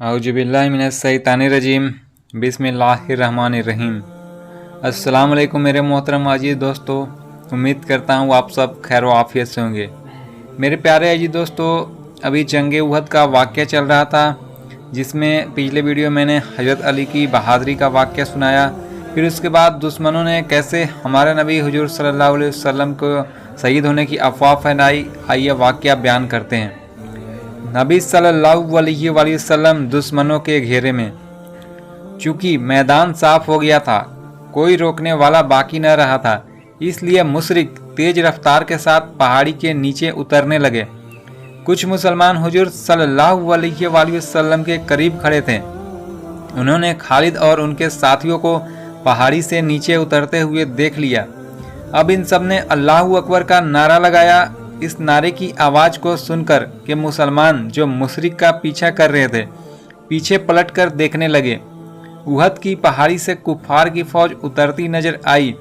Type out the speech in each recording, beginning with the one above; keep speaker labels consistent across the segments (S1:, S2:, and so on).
S1: औजुबिल्लाहिमिनश्शैतानिर्रजीम बिस्मिल्लाहिर्रहमानिर्रहीम। अस्सलाम वालेकुम मेरे मोहतरम अजीज़ दोस्तों, उम्मीद करता हूँ आप सब खैर व आफियत से होंगे। मेरे प्यारे अजीज़ दोस्तों, अभी जंग उहद का वाक़या चल रहा था, जिसमें पिछले वीडियो मैंने हज़रत अली की बहादुरी का वाक़या सुनाया। फिर उसके बाद दुश्मनों ने कैसे हमारे नबी हुजूर सल्लल्लाहु अलैहि वसल्लम को शहीद होने की अफवाह फैलाई, आइए वाक़या बयान करते हैं। नबी सल्लल्लाहु अलैहि वसल्लम दुश्मनों के घेरे में। चूँकि मैदान साफ हो गया था, कोई रोकने वाला बाकी न रहा था, इसलिए मुशरिक तेज रफ्तार के साथ पहाड़ी के नीचे उतरने लगे। कुछ मुसलमान हुजूर सल्लल्लाहु अलैहि वसल्लम के करीब खड़े थे। उन्होंने खालिद और उनके साथियों को पहाड़ी से नीचे उतरते हुए देख लिया। अब इन सब ने अल्लाहु अकबर का नारा लगाया। इस नारे की आवाज़ को सुनकर के मुसलमान जो मुशरिक का पीछा कर रहे थे, पीछे पलटकर देखने लगे। उहद की पहाड़ी से कुफार की फौज उतरती नजर आई।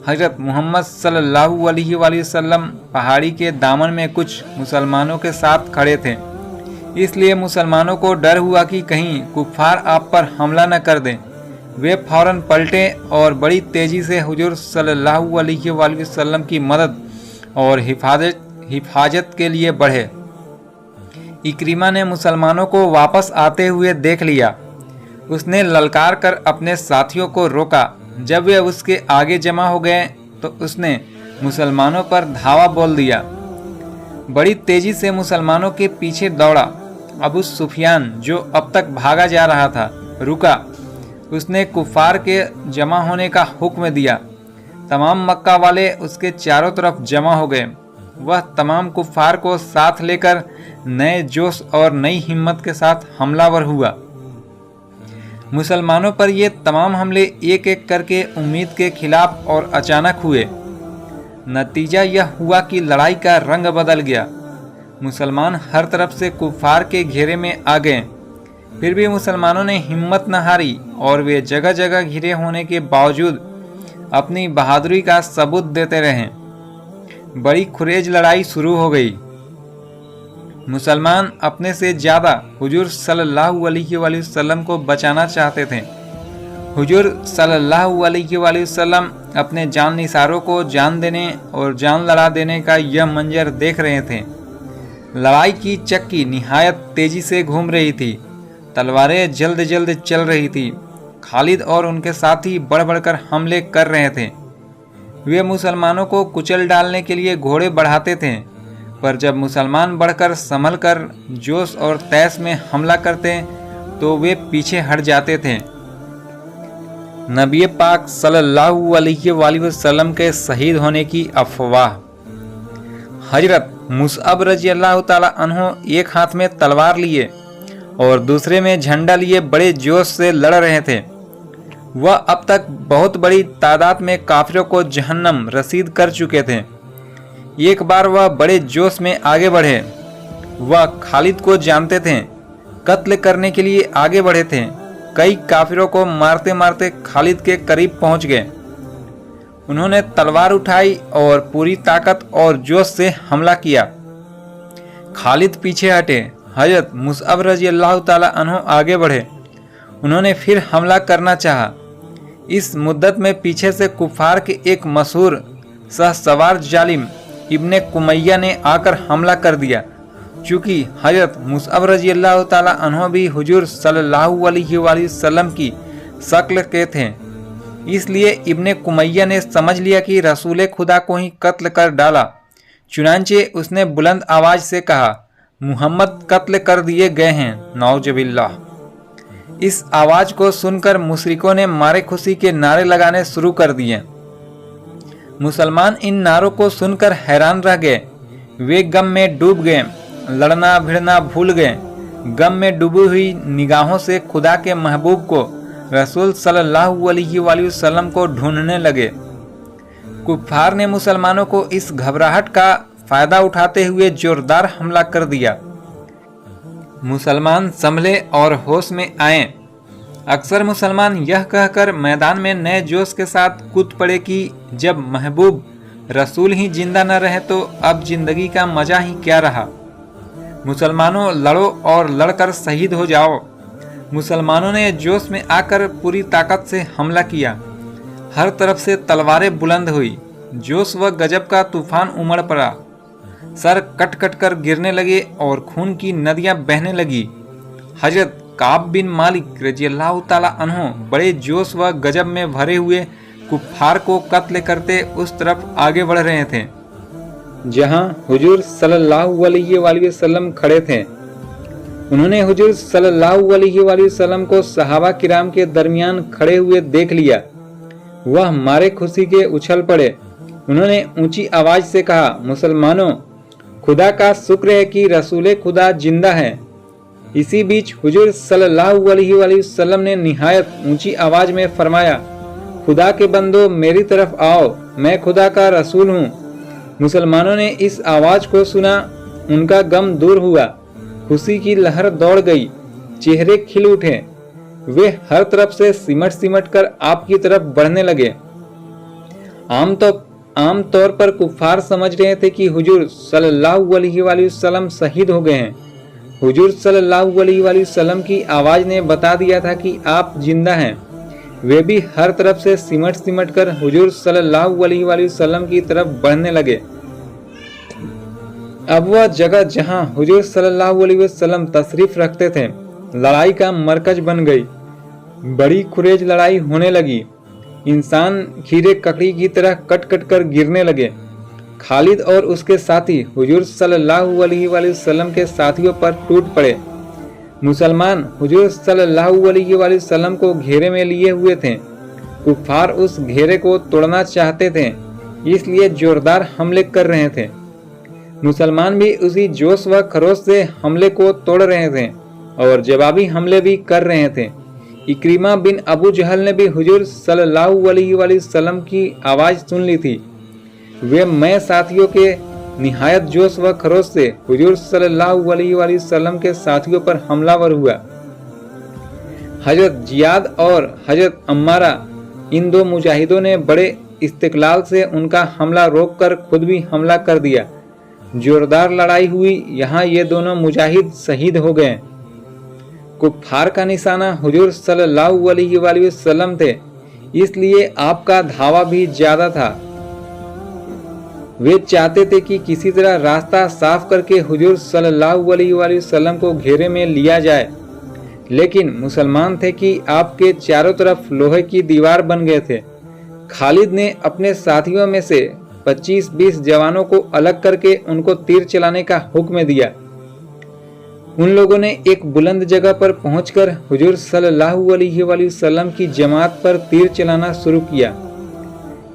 S1: हजरत मोहम्मद सल्लल्लाहु अलैहि वसल्लम पहाड़ी के दामन में कुछ मुसलमानों के साथ खड़े थे, इसलिए मुसलमानों को डर हुआ कि कहीं कुफार आप पर हमला न कर दें। वे फौरन पलटे और बड़ी तेज़ी से हुजूर सल्लल्लाहु अलैहि वसल्लम की मदद और हिफाजत के लिए बढ़े। इक्रिमा ने मुसलमानों को वापस आते हुए देख लिया। उसने ललकार कर अपने साथियों को रोका। जब वे उसके आगे जमा हो गए तो उसने मुसलमानों पर धावा बोल दिया। बड़ी तेजी से मुसलमानों के पीछे दौड़ा। अबू सुफियान जो अब तक भागा जा रहा था, रुका। उसने कुफार के जमा होने का हुक्म दिया। तमाम मक्का वाले उसके चारों तरफ जमा हो गए। वह तमाम कुफार को साथ लेकर नए जोश और नई हिम्मत के साथ हमलावर हुआ। मुसलमानों पर ये तमाम हमले एक एक करके उम्मीद के खिलाफ और अचानक हुए। नतीजा यह हुआ कि लड़ाई का रंग बदल गया। मुसलमान हर तरफ से कुफार के घेरे में आ गए। फिर भी मुसलमानों ने हिम्मत न हारी और वे जगह जगह घिरे होने के बावजूद अपनी बहादुरी का सबूत देते रहे। बड़ी खुरेज लड़ाई शुरू हो गई। मुसलमान अपने से ज़्यादा हुजूर सल्लल्लाहु अलैहि वसल्लम को बचाना चाहते थे। हुजूर सल्लल्लाहु अलैहि वसल्लम अपने जान निसारों को जान देने और जान लड़ा देने का यह मंजर देख रहे थे। लड़ाई की चक्की निहायत तेजी से घूम रही थी। तलवारें जल्द जल्द चल रही थी। खालिद और उनके साथी बढ़ बढ़कर हमले कर रहे थे। वे मुसलमानों को कुचल डालने के लिए घोड़े बढ़ाते थे, पर जब मुसलमान बढ़कर संभल कर जोश और तैश में हमला करते तो वे पीछे हट जाते थे। नबी पाक सल्लल्लाहु अलैहि वसल्लम के शहीद होने की अफवाह। हजरत मुसअब रजी अल्लाह ताला अन्हो एक हाथ में तलवार लिए और दूसरे में झंडा लिए बड़े जोश से लड़ रहे थे। वह अब तक बहुत बड़ी तादाद में काफिरों को जहन्नम रसीद कर चुके थे। एक बार वह बड़े जोश में आगे बढ़े। वह खालिद को जानते थे, कत्ल करने के लिए आगे बढ़े थे। कई काफिरों को मारते मारते खालिद के करीब पहुंच गए। उन्होंने तलवार उठाई और पूरी ताकत और जोश से हमला किया। खालिद पीछे हटे। हजरत मुसअब रजी अल्लाह ताला अन्हो आगे बढ़े। उन्होंने फिर हमला करना चाहा। इस मुद्दत में पीछे से कुफार के एक मशहूर सहसवार जालिम इब्ने कुमैया ने आकर हमला कर दिया। चूँकि हजरत मुसअब रजी अल्लाह ताला अन्हो भी हुजूर सल्लल्लाहु अलैहि वसल्लम की शक्ल के थे, इसलिए इब्ने कुमैया ने समझ लिया कि रसूल खुदा को ही कत्ल कर डाला। चुनांचे उसने बुलंद आवाज़ से कहा, मुहम्मद कत्ल कर दिए गए हैं, नौजुबिल्लाह। इस आवाज़ को सुनकर मुशरिकों ने मारे खुशी के नारे लगाने शुरू कर दिए। मुसलमान इन नारों को सुनकर हैरान रह गए। वे गम में डूब गए, लड़ना भिड़ना भूल गए। गम में डूबी हुई निगाहों से खुदा के महबूब को, रसूल सल्लल्लाहु अलैहि वसल्लम को ढूंढने लगे। कुफार ने मुसलमानों को इस घबराहट का फ़ायदा उठाते हुए जोरदार हमला कर दिया। मुसलमान संभले और होश में आए। अक्सर मुसलमान यह कहकर मैदान में नए जोश के साथ कूद पड़े कि जब महबूब रसूल ही जिंदा न रहे तो अब जिंदगी का मजा ही क्या रहा। मुसलमानों, लड़ो और लड़कर शहीद हो जाओ। मुसलमानों ने जोश में आकर पूरी ताकत से हमला किया। हर तरफ से तलवारें बुलंद हुई। जोश व गजब का तूफान उमड़ पड़ा। सर कट कट कर गिरने लगे और खून की नदियां बहने लगी। हजरत काब बिन मालिक रज़ियल्लाहु ताला अन्हो बड़े जोश व गजब में भरे हुए कुफ्फार को कत्ल करते उस तरफ आगे बढ़ रहे थे जहां हुजूर सल्लल्लाहु अलैहि वसल्लम खड़े थे। उन्होंने हुजूर सल्लल्लाहु अलैहि वसल्लम को सहाबा किराम के दरमियान खड़े हुए देख लिया। वह मारे खुशी के उछल पड़े। उन्होंने ऊंची आवाज से कहा, मुसलमानों, खुदा का शुक्र है कि रसूल खुदा जिंदा है। इसी बीच हुजूर सल्लल्लाहु अलैहि वसल्लम ने निहायत ऊंची आवाज में फरमाया, खुदा के बंदो मेरी तरफ आओ, मैं खुदा का रसूल हूँ। मुसलमानों ने इस आवाज को सुना। उनका गम दूर हुआ। खुशी की लहर दौड़ गई। चेहरे खिल उठे। वे हर तरफ से सिमट सिमट कर आपकी तरफ बढ़ने लगे। आम तौर पर कुफ्फार समझ रहे थे कि हुजूर सल्लल्लाहु अलैहि वसल्लम शहीद हो गए हैं। हुजूर सल्लल्लाहु अलैहि वसल्लम की आवाज ने बता दिया था कि आप जिंदा हैं। वे भी हर तरफ से सिमट सिमट कर हुजूर सल्लल्लाहु अलैहि वसल्लम की तरफ बढ़ने लगे। अब वह जगह जहां हुजूर सल्लल्लाहु अलैहि वसल्लम तशरीफ रखते थे लड़ाई का मरकज बन गई। बड़ी खुरेज लड़ाई होने लगी। इंसान खीरे ककड़ी की तरह कट कट कर गिरने लगे। खालिद और उसके साथी हुजूर सल्लल्लाहु अलैहि वसल्लम के साथियों पर टूट पड़े। मुसलमान हुजूर सल्लल्लाहु अलैहि वसल्लम को घेरे में लिए हुए थे। कुफ्फार उस घेरे को तोड़ना चाहते थे, इसलिए जोरदार हमले कर रहे थे। मुसलमान भी उसी जोश व खरोश से हमले को तोड़ रहे थे और जवाबी हमले भी कर रहे थे। इक्रिमा बिन अबू जहल ने भी हुजूर सल्लल्लाहु अलैहि वसल्लम की आवाज़ सुन ली थी। वे मैं साथियों के निहायत जोश व खरोश से हुजूर सल्लल्लाहु अलैहि वसल्लम के साथियों पर हमलावर हुआ। हजरत जियाद और हजरत अम्मारा, इन दो मुजाहिदों ने बड़े इस्तिकलाल से उनका हमला रोककर खुद भी हमला कर दिया। जोरदार लड़ाई हुई। यहाँ ये दोनों मुजाहिद शहीद हो गए। कुफ्फार का निशाना हुजूर सल्लल्लाहु अलैहि वसल्लम थे, इसलिए आपका धावा भी ज्यादा था। वे चाहते थे कि किसी तरह रास्ता साफ करके हुजूर सल्लल्लाहु अलैहि वसल्लम को घेरे में लिया जाए, लेकिन मुसलमान थे कि आपके चारों तरफ लोहे की दीवार बन गए थे। खालिद ने अपने साथियों में से 25-20 जवानों को अलग करके उनको तीर चलाने का हुक्म दिया। उन लोगों ने एक बुलंद जगह पर पहुंचकर हुजूर सल्लल्लाहु अलैहि वसल्लम की जमात पर तीर चलाना शुरू किया।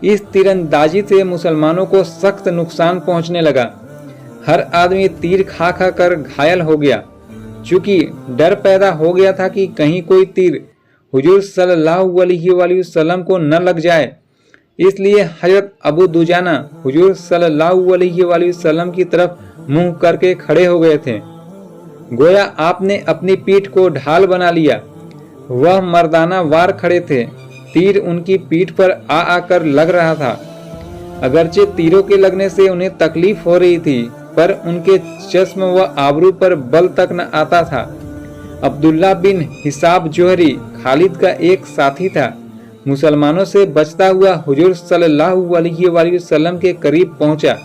S1: इस तीरंदाजी से मुसलमानों को सख्त नुकसान पहुंचने लगा। हर आदमी तीर खा खा कर घायल हो गया। चूंकि डर पैदा हो गया था कि कहीं कोई तीर हुजूर सल्लल्लाहु अलैहि वसल्लम को न लग जाए, इसलिए हजरत अबू दुजाना हुजूर सल्लल्लाहु अलैहि वसल्लम की तरफ मुंह करके खड़े हो गए थे। गोया आपने अपनी पीठ को ढाल बना लिया। वह मर्दाना वार खड़े थे। तीर उनकी पीठ पर आ आकर लग रहा था। अगरचे तीरों के लगने से उन्हें तकलीफ हो रही थी, पर उनके चश्म व आबरू पर बल तक न आता था। अब्दुल्ला बिन हिसाब जोहरी खालिद का एक साथी था। मुसलमानों से बचता हुआ हुजूर सल्लल्लाहु अलैहि वसल्लम के करीब पहुंचा।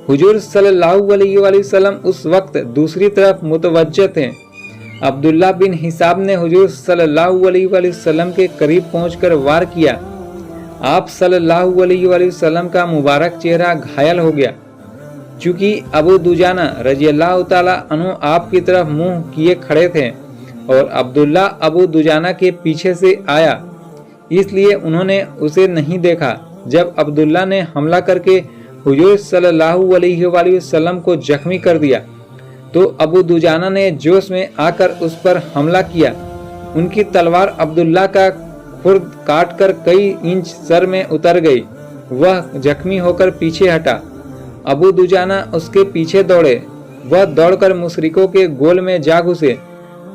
S1: हुजूर सल्लल्लाहु अलैहि वसल्लम उस वक्त दूसरी तरफ मुतवज्जह थे। अब्दुल्ला बिन हिसाब ने हुजूर सल्लल्लाहु अलैहि वसल्लम के करीब पहुंचकर वार किया। आप सल्लल्लाहु अलैहि वसल्लम का मुबारक चेहरा घायल हो गया। चूंकि अबू दुजाना रज़ियल्लाहु ताला अन्हु आपकी तरफ मुंह किए खड़े थे और अब्दुल्ला अबू दुजाना के पीछे से आया, इसलिए उन्होंने उसे नहीं देखा। जब अब्दुल्ला ने हमला करके हुजूर सल्लल्लाहु अलैहि वसल्लम को जख्मी कर दिया, तो अबू दुजाना ने जोश में आकर उस पर हमला किया। उनकी तलवार अब्दुल्ला का खुर्द काट कर कई इंच सर में उतर गई। वह जख्मी होकर पीछे हटा। अबू दुजाना उसके पीछे दौड़े। वह दौड़कर मुशरिकों के गोल में जा घुसे।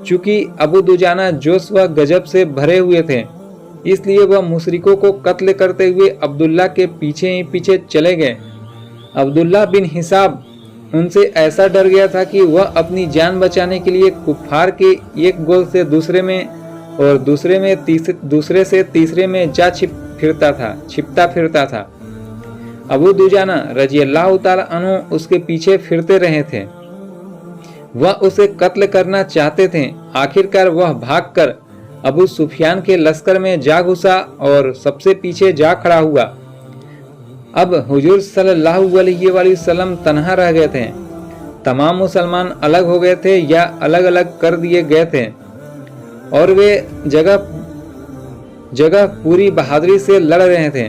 S1: चूंकि अबू दुजाना जोश व गजब से भरे हुए थे, इसलिए वह मुशरिकों को कत्ल करते हुए अब्दुल्ला के पीछे ही पीछे चले गए। अब्दुल्ला बिन हिसाब उनसे ऐसा डर गया था कि वह अपनी जान बचाने के लिए कुफार के एक गोल से दूसरे में और दूसरे से तीसरे में जा छिपता फिरता था। अबू दुजाना रज़ियल्लाहु ताला अन्हु उसके पीछे फिरते रहे थे। वह उसे कत्ल करना चाहते थे। आखिरकार वह भागकर अबू सुफियान के लश्कर में जा घुसा और सबसे पीछे जा खड़ा हुआ। अब हुजूर सल्लल्लाहु अलैहि वसल्लम तन्हा रह गए थे। तमाम मुसलमान अलग हो गए थे या अलग अलग कर दिए गए थे और वे जगह पूरी बहादुरी से लड़ रहे थे।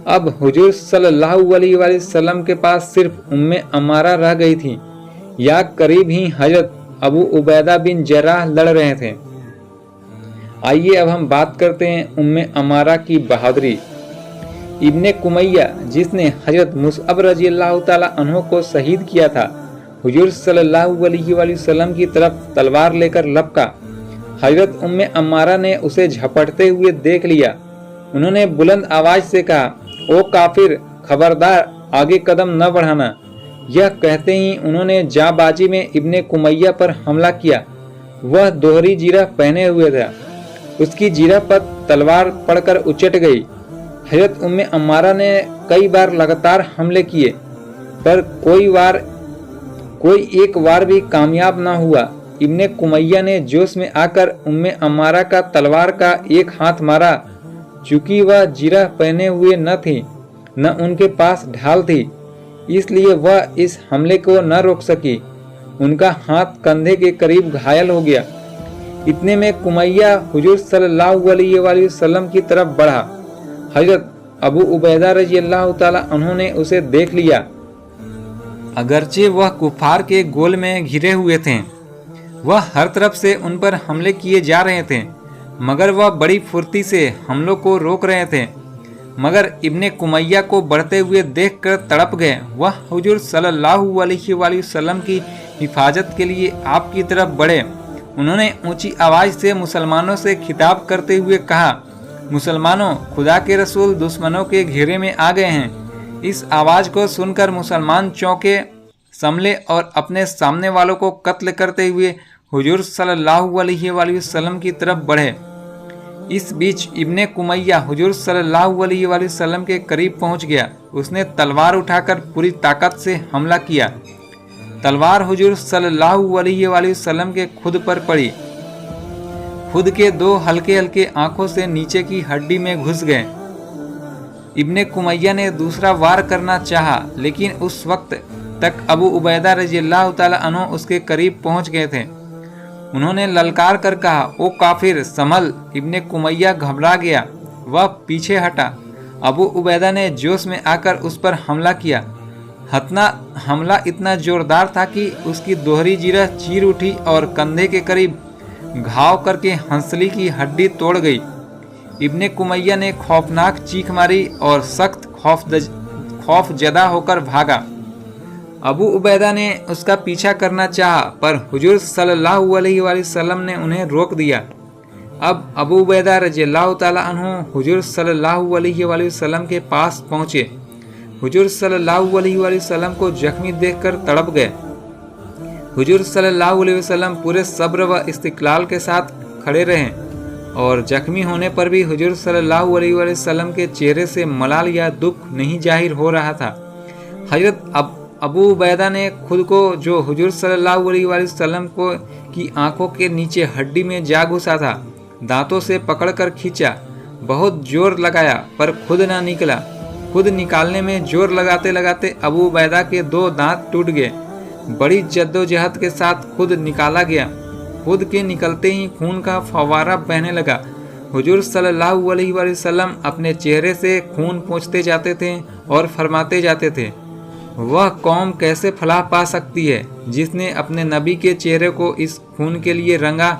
S1: अब हुजूर सल्लल्लाहु अलैहि वसल्लम के पास सिर्फ उम्मे अमारा रह गई थी या करीब ही हजरत अबू उबैदा बिन जर्राह लड़ रहे थे। आइए अब हम बात करते हैं उम्मे अमारा की बहादुरी। इब्ने कुमैया जिसने हजरत मुसअब रज़ियल्लाहु ताला अन्हु को शहीद किया था, हुजूर सल्लल्लाहु अलैहि वसल्लम की तरफ तलवार लेकर लपका। हजरत उम्मे अमारा ने उसे झपटते हुए देख लिया। उन्होंने बुलंद आवाज से कहा, ओ काफिर, खबरदार आगे कदम न बढ़ाना। यह कहते ही उन्होंने जाबाजी में इब्ने कुमैया पर हमला किया। वह दोहरी जीरा पहने हुए था। उसकी जीरा पर तलवार पड़कर उचट गई। हजरत उम्मे अमारा ने कई बार लगातार हमले किए पर कोई एक वार भी कामयाब न हुआ। इब्ने कुमैया ने जोश में आकर उम्मे अमारा का तलवार का एक हाथ मारा। चूंकि वह जीरा पहने हुए न थी न उनके पास ढाल थी, इसलिए वह इस हमले को न रोक सकी। उनका हाथ कंधे के करीब घायल हो गया। इतने में कुमैया हुजूर सल्लल्लाहु अलैहि वसल्लम की तरफ बढ़ा। हजरत अबू उबैदा रज़ियल्लाहु ताला अन्हु ने उसे देख लिया। अगरचे वह कुफार के गोल में घिरे हुए थे, वह हर तरफ से उन पर हमले किए जा रहे थे, मगर वह बड़ी फुर्ती से हमलों को रोक रहे थे। मगर इब्ने कुमैया को बढ़ते हुए देखकर तड़प गए। वह हुजूर सल्लल्लाहु अलैहि वसल्लम की हिफाजत के लिए आपकी तरफ बढ़े। उन्होंने ऊंची आवाज से मुसलमानों से खिताब करते हुए कहा, मुसलमानों, खुदा के रसूल दुश्मनों के घेरे में आ गए हैं। इस आवाज को सुनकर मुसलमान चौंके, संभले और अपने सामने वालों को कत्ल करते हुए हुजूर सल्लल्लाहु अलैहि वसल्लम की तरफ बढ़े। इस बीच इब्ने कुमैया हुजूर सल्लल्लाहु अलैहि वसल्लम के करीब पहुंच गया। उसने तलवार उठाकर पूरी ताकत से हमला किया। तलवार हुजूर सल्लल्लाहु अलैहि वसल्लम के खुद पर पड़ी। खुद के दो हल्के हल्के आंखों से नीचे की हड्डी में घुस गए। इब्ने कुमैया ने दूसरा वार करना चाहा, लेकिन उस वक्त तक अबू उबैदा रज़ियल्लाहु ताला अन्हु उसके करीब पहुंच गए थे। उन्होंने ललकार कर कहा, ओ काफिर, संभल। इब्ने कुमैया घबरा गया, वह पीछे हटा। अबू उबैदा ने जोश में आकर उस पर हमला किया। हमला इतना जोरदार था कि उसकी दोहरी जीरा चीर उठी और कंधे के करीब घाव करके हंसली की हड्डी तोड़ गई। इब्ने कुमैया ने खौफनाक चीख मारी और सख्त खौफजदा होकर भागा। अबू उबैदा ने उसका पीछा करना चाहा, पर हुजूर सल्लल्लाहु अलैहि वसल्लम ने उन्हें रोक दिया। अब अबू उबैदा रज़ियल्लाहु ताला अन्हु हुजूर सल्लल्लाहु अलैहि वसल्लम के पास पहुंचे। हुजूर सल्लल्लाहु अलैहि वसल्लम को जख्मी देखकर तड़प गए। हुजूर सल्लल्लाहु अलैहि वसल्लम पूरे सब्र व इस्तिक़लाल के साथ खड़े रहे और जख्मी होने पर भी हुजूर सल्लल्लाहु अलैहि वसल्लम के चेहरे से मलाल या दुख नहीं जाहिर हो रहा था। हजरत अबू उबैदा ने खुद को, जो हुजूर सल्लल्लाहु अलैहि वसल्लम को की आंखों के नीचे हड्डी में जा घुसा था, दांतों से पकड़कर खींचा। बहुत जोर लगाया पर खुद ना निकला। खुद निकालने में जोर लगाते लगाते अबू उबैदा के 2 दांत टूट गए। बड़ी जद्दोजहद के साथ खुद निकाला गया। खुद के निकलते ही खून का फव्वारा बहने लगा। हुजूर सल्लल्लाहु अलैहि वसल्लम अपने चेहरे से खून पोंछते जाते थे और फरमाते जाते थे, वह कौम कैसे फलाह पा सकती है जिसने अपने नबी के चेहरे को इस खून के लिए रंगा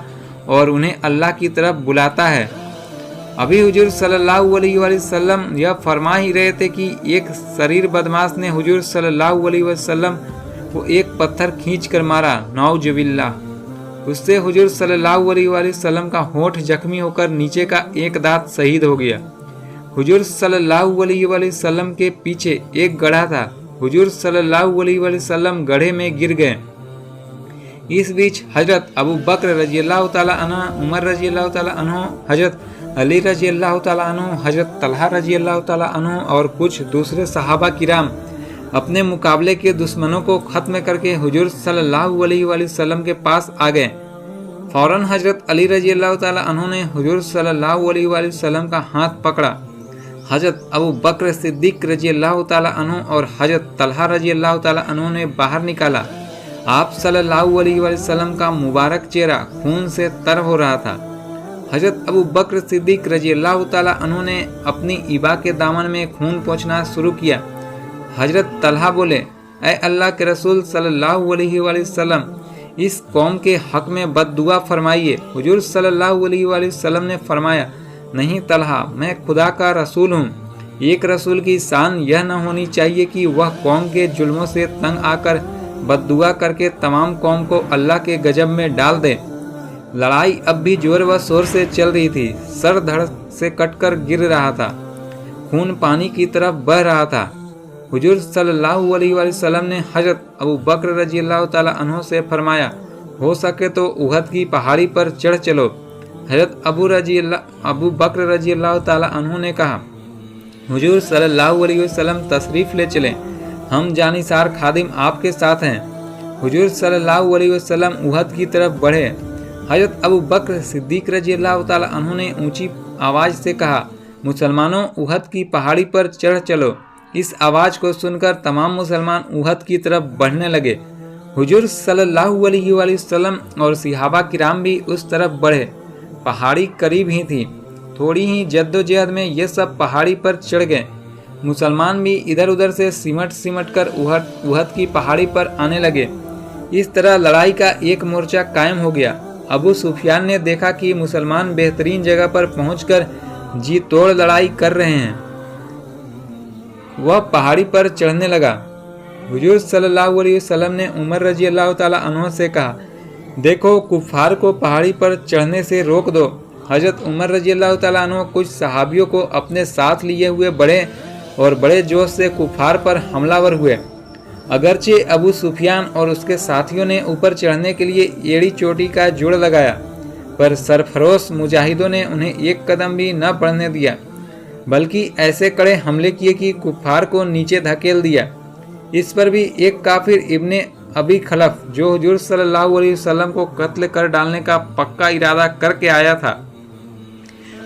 S1: और उन्हें अल्लाह की तरफ बुलाता है। अभी हुजूर सल्लल्लाहु अलैहि वसल्लम यह फरमा ही रहे थे कि एक शरीर बदमाश ने हुजूर सल्लल्लाहु अलैहि वसल्लम को एक पत्थर खींचकर मारा। नाउजुबिल्लाह। उससे हुजूर सल्लल्लाहु अलैहि वसल्लम का होंठ जख्मी होकर नीचे का एक दांत शहीद हो गया। हुजूर सल्लल्लाहु अलैहि वसल्लम के पीछे एक गड्ढा था। हुजूर सल्लल्लाहु अलैहि वसल्लम गड्ढे में गिर गए। इस बीच हजरत अबू बकर रजी अल्लाह ताला अन्हु, उमर रजी अल्लाह ताला अन्हु, हजरत अली रजी अल्लाह ताला अन्हु, हजरत तलहा रजी अल्लाह ताला अन्हु और कुछ दूसरे सहाबा किराम अपने मुकाबले के दुश्मनों को खत्म करके हुजूर सल्लल्लाहु अलैहि वसल्लम के पास आ गए। फौरन हजरत अली रजी अल्लाह ताला अन्हु ने हुजूर सल्लल्लाहु अलैहि वसल्लम का हाथ पकड़ा। हजरत अबू बकर सिद्दीक रजी अल्लाह ताला अन्हु और हजरत तलहा रजी अल्लाह ताला अन्हु ने बाहर निकाला। आप सल्लल्लाहु अलैहि वसल्लम का मुबारक चेहरा खून से तर हो रहा था। हजरत अबू बकर सिद्दीक रजी अल्लाह ताला अन्हु ने अपनी इबा के दामन में खून पोंछना शुरू किया। हजरत तलहा बोले, ऐ अल्लाह के रसूल सल्लल्लाहु अलैहि वसल्लम, इस कौम के हक में बद्दुआ फरमाइए। हुजूर सल्लल्लाहु अलैहि वसल्लम ने फरमाया, नहीं तलहा, मैं खुदा का रसूल हूँ। एक रसूल की शान यह न होनी चाहिए कि वह कौम के जुल्मों से तंग आकर बद्दुआ करके तमाम कौम को अल्लाह के गजब में डाल दे। लड़ाई अब भी जोर व शोर से चल रही थी। सर धड़ से कटकर गिर रहा था, खून पानी की तरफ बह रहा था। हुजूर सल्लल्लाहु अलैहि वसल्लम ने हजरत अबू बकर रजी अल्लाह ताला अन्हु से फरमाया, हो सके तो उहद की पहाड़ी पर चढ़ चलो। हजरत अबू बकर रजी अल्लाह ताला अन्हु ने कहा, हुजूर सल्लल्लाहु अलैहि वसल्लम तशरीफ़ ले चलें, हम जानिसार खादिम आपके साथ हैं। हुजूर सल्लल्लाहु अलैहि वसल्लम उहद की तरफ बढ़े। हजरत अबू बकर सिद्दीक रजी अल्लाह ताला अन्हु ने ऊंची आवाज़ से कहा, मुसलमानों, उहद की पहाड़ी पर चढ़ चलो। इस आवाज़ को सुनकर तमाम मुसलमान उहद की तरफ बढ़ने लगे। हुजूर सल्लल्लाहु अलैहि वसल्लम और सहाबा किराम भी उस तरफ बढ़े। पहाड़ी करीब ही थी। थोड़ी ही जद्दोजहद में ये सब पहाड़ी पर चढ़ गए। मुसलमान भी इधर उधर से सिमट कर उहद की पहाड़ी पर आने लगे। इस तरह लड़ाई का एक मोर्चा कायम हो गया। अबू सुफियान ने देखा कि मुसलमान बेहतरीन जगह पर पहुंचकर जी तोड़ लड़ाई कर रहे हैं। वह पहाड़ी पर चढ़ने लगा। हुजूर सल्लल्लाहु अलैहि वसल्लम ने उमर रजी अल्लाह ताला अन्हु से कहा, देखो, कुफार को पहाड़ी पर चढ़ने से रोक दो। हजरत उमर रजी अल्लाह ताला अन्हु कुछ सहाबियों को अपने साथ लिए हुए बड़े जोश से कुफार पर हमलावर हुए। अगरचे अबू सुफियान और उसके साथियों ने ऊपर चढ़ने के लिए एड़ी चोटी का जोड़ लगाया, पर सरफरोश मुजाहिदों ने उन्हें एक कदम भी न बढ़ने दिया, बल्कि ऐसे कड़े हमले किए कि कुफार को नीचे धकेल दिया। इस पर भी एक काफिर इब्ने अबी खलफ, जो हुजूर सल्लल्लाहु अलैहि वसल्लम को कत्ल कर डालने का पक्का इरादा करके आया था,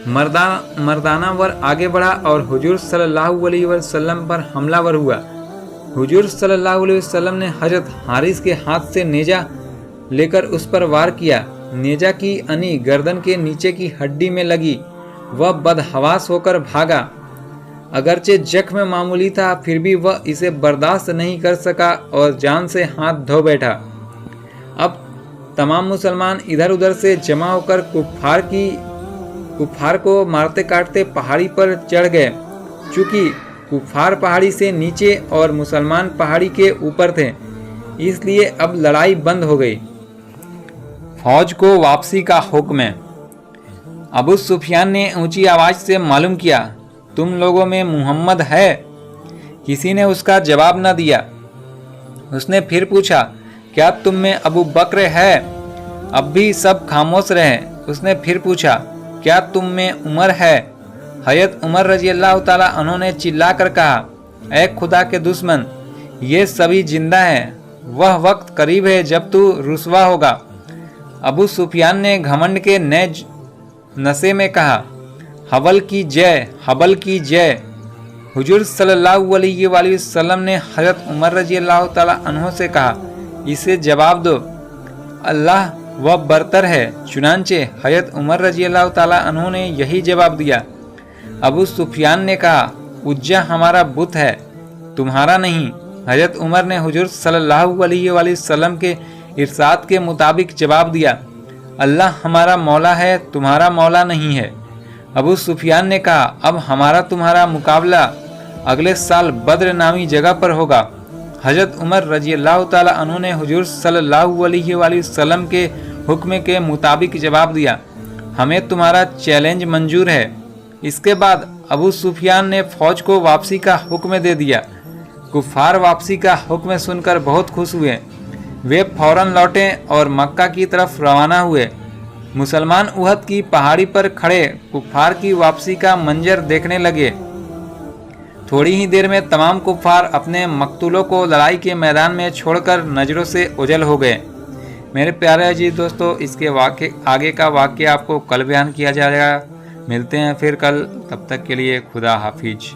S1: मर्दाना वर आगे बढ़ा और हुजूर सल्लल्लाहु अलैहि वसल्लम पर हमलावर हुआ। हुजूर सल्लल्लाहु अलैहि वसल्लम ने हजरत हारिस के हाथ से नेजा लेकर उस पर वार किया। नेजा की अनी गर्दन के नीचे की हड्डी में लगी। वह बदहवास होकर भागा। अगरचे जख्म मामूली था, फिर भी वह इसे बर्दाश्त नहीं कर सका और जान से हाथ धो बैठा। अब तमाम मुसलमान इधर उधर से जमा होकर कुफार को मारते काटते पहाड़ी पर चढ़ गए। चूँकि कुफार पहाड़ी से नीचे और मुसलमान पहाड़ी के ऊपर थे, इसलिए अब लड़ाई बंद हो गई। फौज को वापसी का हुक्म है। अबू सुफियान ने ऊंची आवाज़ से मालूम किया, तुम लोगों में मुहम्मद है? किसी ने उसका जवाब न दिया। उसने फिर पूछा, क्या तुम में अबू बकर है? अब भी सब खामोश रहे। उसने फिर पूछा, क्या तुम में उमर है? हजरत उमर रजी अल्लाह ताला अन्हु ने चिल्लाकर कहा, ऐ खुदा के दुश्मन, ये सभी जिंदा हैं। वह वक्त करीब है जब तू रुसवा होगा। अबू सुफियान ने घमंड के नशे में कहा, हबल की जय, हबल की जय। हुजूर सल्लल्लाहु अलैहि वसल्लम ने हजरत उमर रजी अल्लाह ताला अन्हु से कहा, इसे जवाब दो, अल्लाह वह बरतर है। चुनांचे हजरत उमर रजी अल्लाह ताला अन्हु ने यही जवाब दिया। अबू सुफियान ने कहा, उज्जा हमारा बुत है, तुम्हारा नहीं। हजरत उमर ने हुजूर सल्लल्लाहु अलैहि वसल्लम के इरशाद के मुताबिक जवाब दिया, अल्लाह हमारा मौला है, तुम्हारा मौला नहीं है। अबू सुफियान ने कहा, अब हमारा तुम्हारा मुकाबला अगले साल बद्र नामी जगह पर होगा। हजरत उमर रजी अल्लाह ताला अन्हु ने हुजूर सल्लल्लाहु अलैहि वसल्लम के हुक्म के मुताबिक जवाब दिया, हमें तुम्हारा चैलेंज मंजूर है। इसके बाद अबू सुफियान ने फौज को वापसी का हुक्म दे दिया। कुफ़ार वापसी का हुक्म सुनकर बहुत खुश हुए। वे फौरन लौटे और मक्का की तरफ रवाना हुए। मुसलमान उहद की पहाड़ी पर खड़े कुफ़ार की वापसी का मंजर देखने लगे। थोड़ी ही देर में तमाम कुफ़ार अपने मकतूलों को लड़ाई के मैदान में छोड़कर नज़रों से ओझल हो गए। मेरे प्यारे अजीज दोस्तों, इसके आगे का वाक़या आपको कल बयान किया जाएगा। मिलते हैं फिर कल, तब तक के लिए खुदा हाफिज।